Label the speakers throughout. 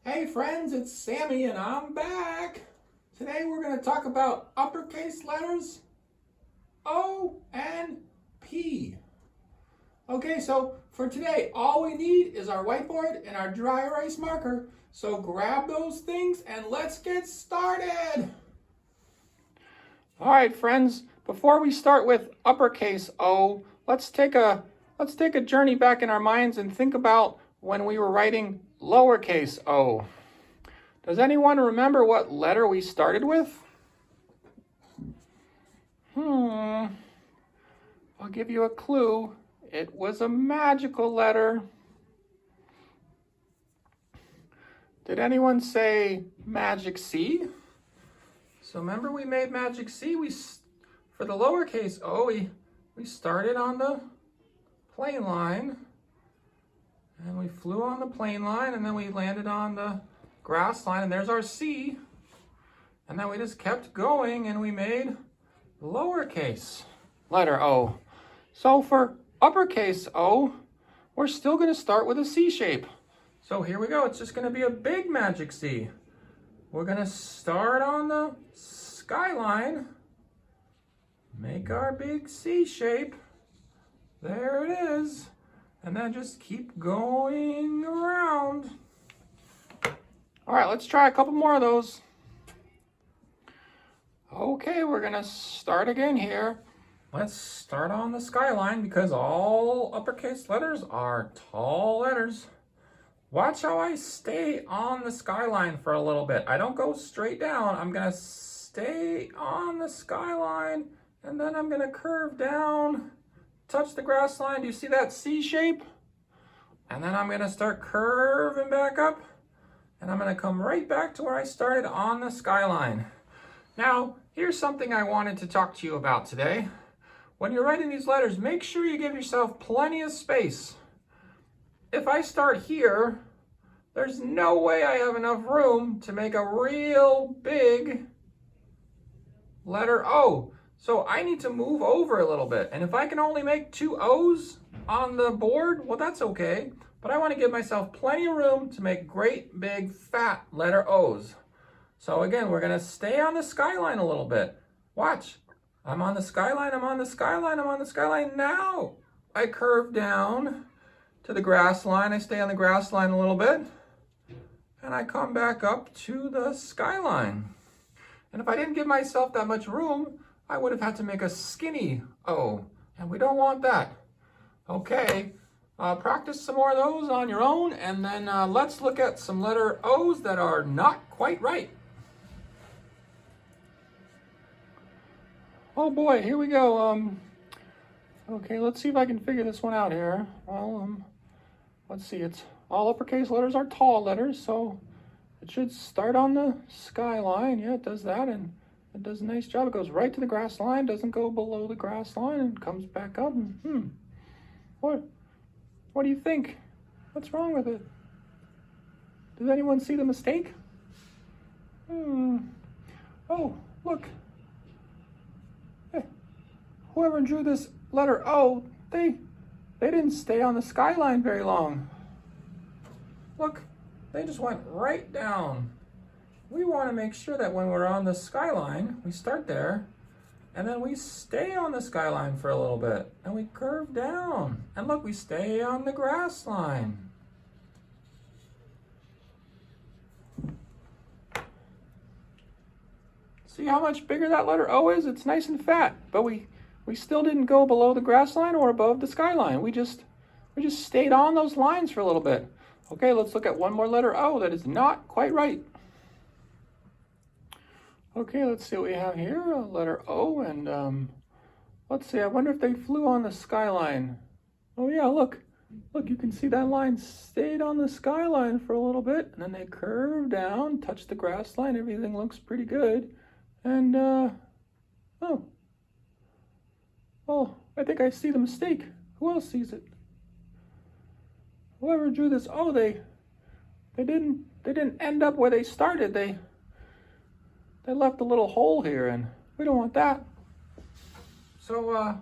Speaker 1: Hey friends, it's Sammy and I'm back. Today we're going to talk about uppercase letters O and P. Okay, so for today, all we need is our whiteboard and our dry erase marker. So grab those things and let's get started. All right, friends, before we start with uppercase O, let's take a journey back in our minds and think about when we were writing lowercase o. Does anyone remember what letter we started with? I'll give you a clue. It was a magical letter. Did anyone say magic C? So remember we made magic C. For the lowercase o, we started on the plane line. And we flew on the plane line, and then we landed on the grass line, and there's our C. And then we just kept going, and we made lowercase letter O. So for uppercase O, we're still going to start with a C shape. So here we go. It's just going to be a big magic C. We're going to start on the skyline, make our big C shape. There it is. And then just keep going around. All right, let's try a couple more of those. Okay, we're gonna start again here. Let's start on the skyline because all uppercase letters are tall letters. Watch how I stay on the skyline for a little bit. I don't go straight down. I'm gonna stay on the skyline and then I'm gonna curve down, touch the grass line. Do you see that C shape? And then I'm gonna start curving back up and I'm gonna come right back to where I started on the skyline. Now, here's something I wanted to talk to you about today. When you're writing these letters, make sure you give yourself plenty of space. If I start here, there's no way I have enough room to make a real big letter O. So I need to move over a little bit. And if I can only make two O's on the board, well, that's okay. But I want to give myself plenty of room to make great, big, fat letter O's. So again, we're going to stay on the skyline a little bit. Watch. I'm on the skyline, I'm on the skyline, I'm on the skyline. Now I curve down to the grass line. I stay on the grass line a little bit. And I come back up to the skyline. And if I didn't give myself that much room, I would have had to make a skinny O, and we don't want that. Okay, practice some more of those on your own, and then let's look at some letter O's that are not quite right. Oh boy, here we go. Okay, let's see if I can figure this one out here. Well, let's see, it's all uppercase letters are tall letters, so it should start on the skyline. Yeah, it does that, and it does a nice job. It goes right to the grass line, doesn't go below the grass line, and comes back up. And, what do you think? What's wrong with it? Does anyone see the mistake? Oh, look. Whoever drew this letter O, they didn't stay on the skyline very long. Look, they just went right down. We want to make sure that when we're on the skyline, we start there, and then we stay on the skyline for a little bit, and we curve down. And look, we stay on the grass line. See how much bigger that letter O is? It's nice and fat, but we still didn't go below the grass line or above the skyline. We just stayed on those lines for a little bit. Okay, let's look at one more letter O that is not quite right. Okay, let's see what we have here. A letter O, and let's see. I wonder if they flew on the skyline. Oh yeah, look, you can see that line stayed on the skyline for a little bit, and then they curved down, touched the grass line. Everything looks pretty good, and oh, I think I see the mistake. Who else sees it? Whoever drew this, oh, they didn't end up where they started. They left a little hole here, and we don't want that. So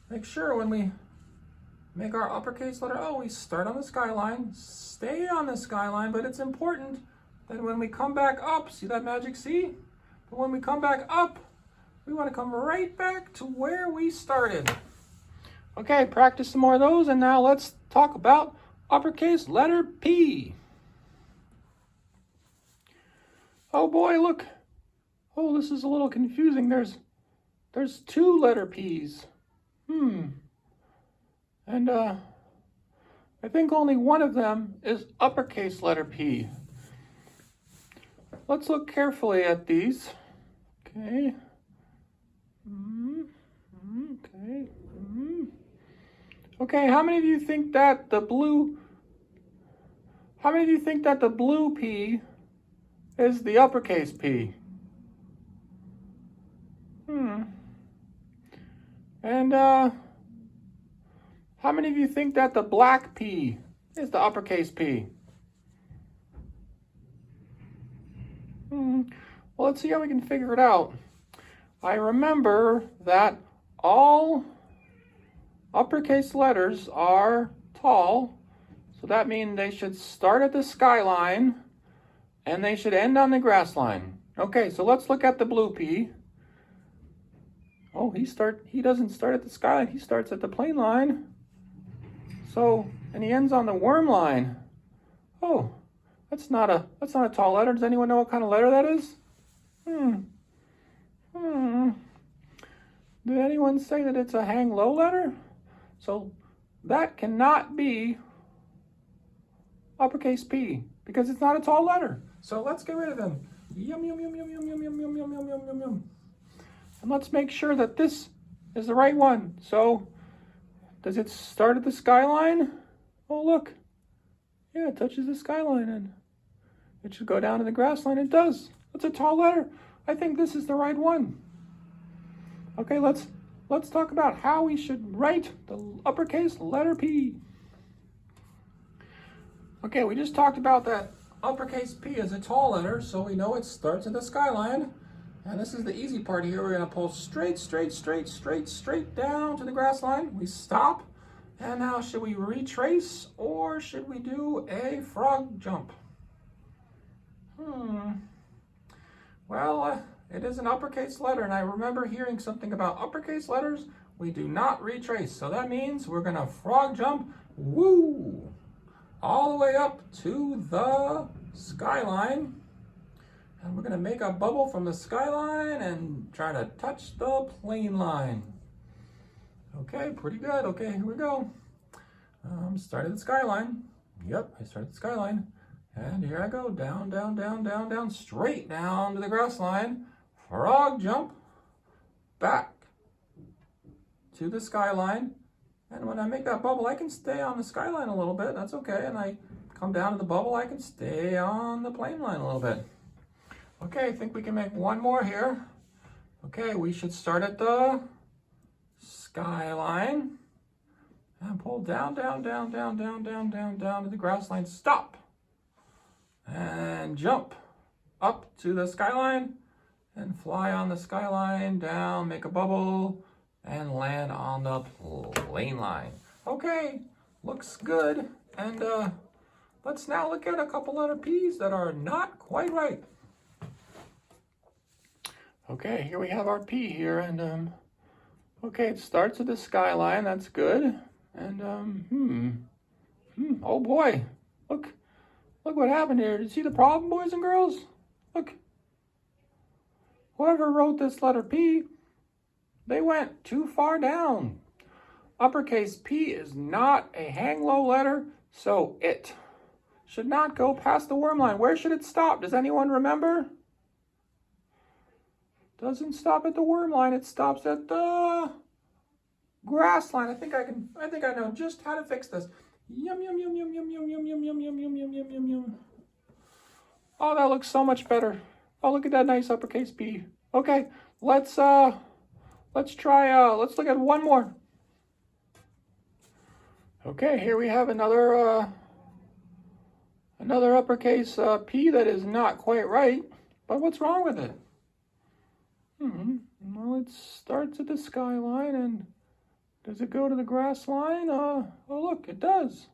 Speaker 1: make sure when we make our uppercase letter O, we start on the skyline, stay on the skyline, but it's important then when we come back up, see that magic C? But when we come back up, we want to come right back to where we started. Okay, practice some more of those, and now let's talk about uppercase letter P. Oh boy, look. Oh, this is a little confusing. There's two letter P's. And I think only one of them is uppercase letter P. Let's look carefully at these. Okay. Okay. Okay, how many of you think that the blue P is the uppercase P? And how many of you think that the black P is the uppercase P? Well, let's see how we can figure it out. I remember that all uppercase letters are tall, so that means they should start at the skyline and they should end on the grass line. Okay, so let's look at the blue P. Oh, he doesn't start at the skyline, he starts at the plane line. So, and he ends on the worm line. Oh, that's not a tall letter. Does anyone know what kind of letter that is? Did anyone say that it's a hang low letter? So that cannot be uppercase P because it's not a tall letter. So let's get rid of them. Yum, yum, yum, yum, yum, yum, yum, yum, yum, yum, yum, yum, yum. And let's make sure that this is the right one. So does it start at the skyline? Oh, look. Yeah, it touches the skyline and it should go down to the grass line. It does. It's a tall letter. I think this is the right one. Okay, let's talk about how we should write the uppercase letter P. Okay, we just talked about that uppercase P is a tall letter, so we know it starts at the skyline. And this is the easy part here. We're going to pull straight down to the grass line. We stop. And now should we retrace or should we do a frog jump? Well, it is an uppercase letter, and I remember hearing something about uppercase letters. We do not retrace, so that means we're going to frog jump, woo, all the way up to the skyline. And we're going to make a bubble from the skyline and try to touch the plane line. Okay, pretty good. Okay, here we go. Started the skyline. Yep, I started the skyline. And here I go, down, straight down to the grass line. Frog jump, back to the skyline. And when I make that bubble, I can stay on the skyline a little bit. That's okay. And I come down to the bubble, I can stay on the plane line a little bit. Okay, I think we can make one more here. Okay, we should start at the skyline and pull down to the grass line. Stop. And jump up to the skyline and fly on the skyline, down, make a bubble, and land on the plane line. Okay, looks good. And let's now look at a couple letter P's that are not quite right. Okay, here we have our P here, and okay, it starts at the skyline. That's good. And oh boy, look what happened here. Did you see the problem, boys and girls? Look, whoever wrote this letter P, they went too far down. Uppercase P is not a hang low letter, so it should not go past the worm line. Where should it stop? Does anyone remember? Doesn't stop at the worm line. It stops at the grass line. I think I know just how to fix this. Yum, yum, yum, yum, yum, yum, yum, yum, yum, yum, yum, yum, yum, yum, yum. Oh, that looks so much better. Oh, look at that nice uppercase P. Okay, let's try, let's look at one more. Okay, here we have another uppercase P that is not quite right. But what's wrong with it? Well, it starts at the skyline, and does it go to the grass line? Oh, look, it does.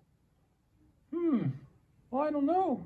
Speaker 1: Well, I don't know.